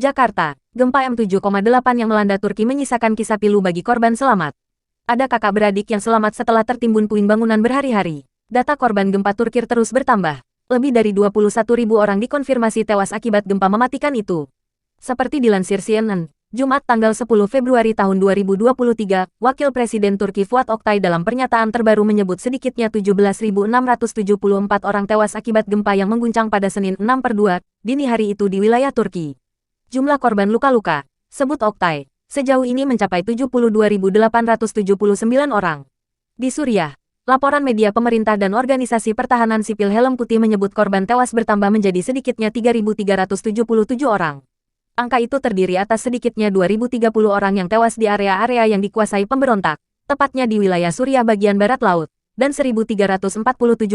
Jakarta, gempa M7,8 yang melanda Turki menyisakan kisah pilu bagi korban selamat. Ada kakak beradik yang selamat setelah tertimbun puing bangunan berhari-hari. Data korban gempa Turki terus bertambah. Lebih dari 21.000 orang dikonfirmasi tewas akibat gempa mematikan itu. Seperti dilansir CNN, Jumat tanggal 10 Februari tahun 2023, Wakil Presiden Turki Fuat Oktay dalam pernyataan terbaru menyebut sedikitnya 17.674 orang tewas akibat gempa yang mengguncang pada Senin 6/2 dini hari itu di wilayah Turki. Jumlah korban luka-luka, sebut Oktay, sejauh ini mencapai 72.879 orang. Di Suriah, laporan media pemerintah dan organisasi pertahanan sipil Helm Putih menyebut korban tewas bertambah menjadi sedikitnya 3.377 orang. Angka itu terdiri atas sedikitnya 2.030 orang yang tewas di area-area yang dikuasai pemberontak, tepatnya di wilayah Suriah bagian barat laut, dan 1.347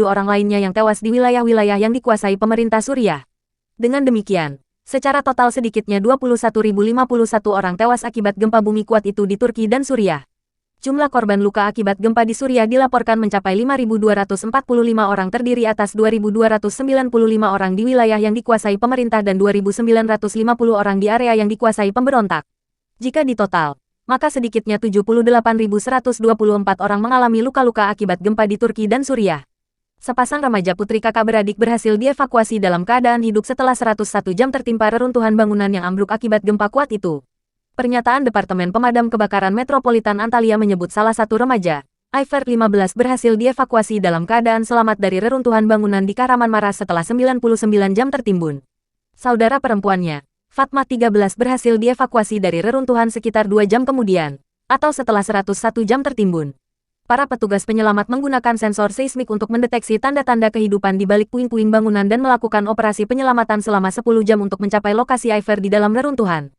orang lainnya yang tewas di wilayah-wilayah yang dikuasai pemerintah Suriah. Dengan demikian, secara total sedikitnya 21.051 orang tewas akibat gempa bumi kuat itu di Turki dan Suriah. Jumlah korban luka akibat gempa di Suriah dilaporkan mencapai 5.245 orang terdiri atas 2.295 orang di wilayah yang dikuasai pemerintah dan 2.950 orang di area yang dikuasai pemberontak. Jika ditotal, maka sedikitnya 78.124 orang mengalami luka-luka akibat gempa di Turki dan Suriah. Sepasang remaja putri kakak beradik berhasil dievakuasi dalam keadaan hidup setelah 101 jam tertimpa reruntuhan bangunan yang ambruk akibat gempa kuat itu. Pernyataan Departemen Pemadam Kebakaran Metropolitan Antalya menyebut salah satu remaja, Ayfer 15 berhasil dievakuasi dalam keadaan selamat dari reruntuhan bangunan di Kahramanmaras setelah 99 jam tertimbun. Saudara perempuannya, Fatma 13 berhasil dievakuasi dari reruntuhan sekitar 2 jam kemudian, atau setelah 101 jam tertimbun. Para petugas penyelamat menggunakan sensor seismik untuk mendeteksi tanda-tanda kehidupan di balik puing-puing bangunan dan melakukan operasi penyelamatan selama 10 jam untuk mencapai lokasi Ayfer di dalam reruntuhan.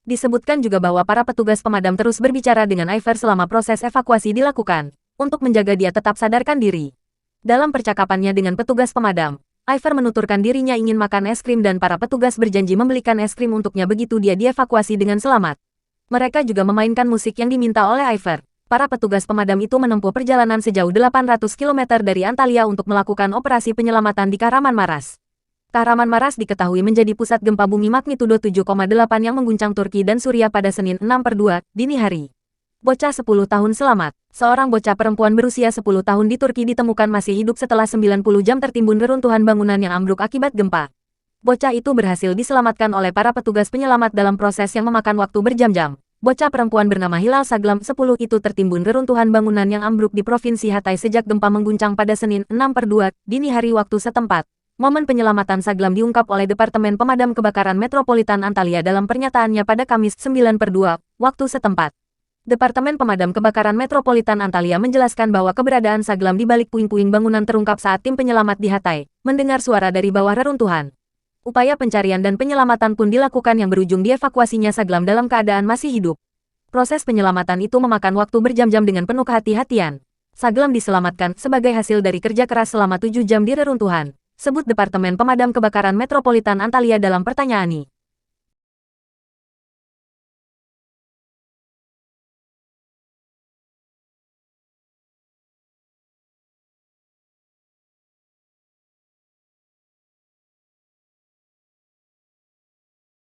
Disebutkan juga bahwa para petugas pemadam terus berbicara dengan Ayfer selama proses evakuasi dilakukan, untuk menjaga dia tetap sadarkan diri. Dalam percakapannya dengan petugas pemadam, Ayfer menuturkan dirinya ingin makan es krim dan para petugas berjanji membelikan es krim untuknya begitu dia dievakuasi dengan selamat. Mereka juga memainkan musik yang diminta oleh Ayfer. Para petugas pemadam itu menempuh perjalanan sejauh 800 km dari Antalya untuk melakukan operasi penyelamatan di Kahramanmaras. Kahramanmaras diketahui menjadi pusat gempa bumi magnitudo 7,8 yang mengguncang Turki dan Suriah pada Senin 6/2 dini hari. Bocah 10 tahun selamat. Seorang bocah perempuan berusia 10 tahun di Turki ditemukan masih hidup setelah 90 jam tertimbun reruntuhan bangunan yang ambruk akibat gempa. Bocah itu berhasil diselamatkan oleh para petugas penyelamat dalam proses yang memakan waktu berjam-jam. Bocah perempuan bernama Hilal Saglam 10 itu tertimbun reruntuhan bangunan yang ambruk di Provinsi Hatay sejak gempa mengguncang pada Senin 6/2 dini hari waktu setempat. Momen penyelamatan Saglam diungkap oleh Departemen Pemadam Kebakaran Metropolitan Antalya dalam pernyataannya pada Kamis 9/2 waktu setempat. Departemen Pemadam Kebakaran Metropolitan Antalya menjelaskan bahwa keberadaan Saglam di balik puing-puing bangunan terungkap saat tim penyelamat di Hatay mendengar suara dari bawah reruntuhan. Upaya pencarian dan penyelamatan pun dilakukan yang berujung dievakuasinya Saglam dalam keadaan masih hidup. Proses penyelamatan itu memakan waktu berjam-jam dengan penuh kehati-hatian. Saglam diselamatkan sebagai hasil dari kerja keras selama 7 jam di reruntuhan, sebut Departemen Pemadam Kebakaran Metropolitan Antalya dalam pertanyaan ini.